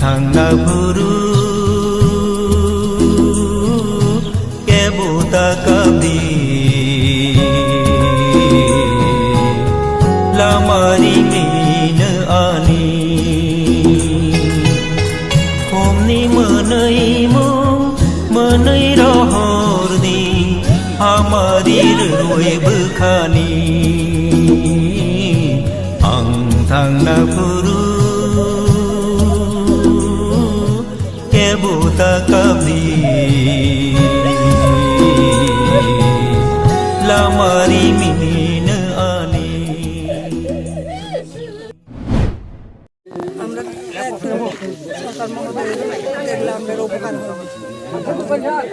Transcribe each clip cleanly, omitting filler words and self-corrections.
थांना भुरु केबुता कबि लामारि मिनो आनि खमनि मोनै रहरनि हामारि रुइ बोखानि आं थांना भुरु केबुता कबि लामारि मिनो आनि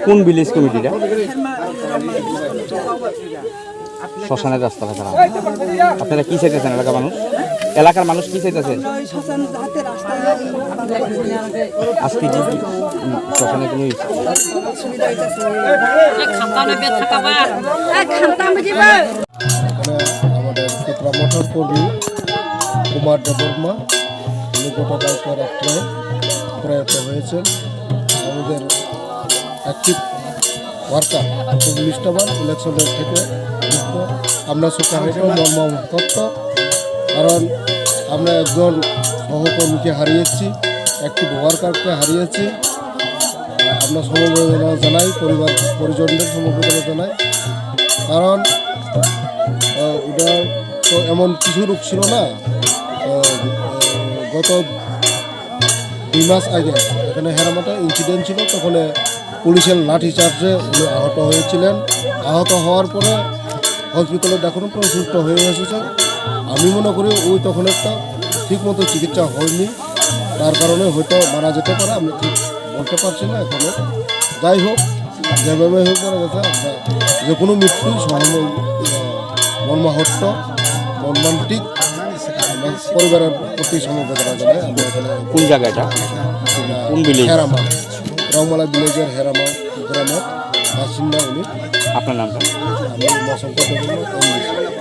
কোন ভিলেজ কমিটিটা শ্মশানের রাস্তা ছাড়া আপনারা কি চাইতেছেন এলাকার মানুষ কি চাইতেছেন আজকে কি শ্মশানে কোনো আমাদের চিত্রা মোটর কর্মী কুমার দেববর্মা গতকালকার রাত্রে প্রয়াত হয়েছেন। আমাদের অ্যাক্টিভ ওয়ার্কার খুব নিষ্ঠাবান, ইলেকশনের থেকে মুক্ত। আমরা শোকাহত মর্মাহত, কারণ আমরা একজন সহকর্মীকে হারিয়েছি, অ্যাক্টিভ ওয়ার্কারকে হারিয়েছি। আমরা সমবেদনা জানাই, পরিবার পরিজনদের সমবেদনা জানাই, কারণ ওটা তো এমন কিছু রোগ ছিল না। গত 2 মাস আগে এখানে হেরামাটা ইনসিডেন্ট ছিল, তখন পুলিশের লাঠি চার্জে উনি আহত হয়েছিলেন। আহত হওয়ার পরে হসপিটালে দেখানোর পরে সুস্থ হয়ে এসেছেন। আমি মনে করি ওই তখন একটা ঠিকমতো চিকিৎসা হয়নি, তার কারণে হয়তো মারা যেতে পারে, আমি ঠিক বলতে পারছি না এখনো। যাই হোক, যেভাবে হয়ে পড়ে গেছে, আমরা যে কোনো মৃত্যুই মর্মাহত মর্মান্তিক। আমরা পরিবারের প্রতি সমবেদনা জানাই। আমরা এখানে কোন জায়গাটা, কোন ভিলেজ? হেরামা, রংমালা ভিলেজের হেরামা গ্রামের বাসিন্দা উনি। আপনার নামটা? আমি মশঙ্কর দেববর্মা।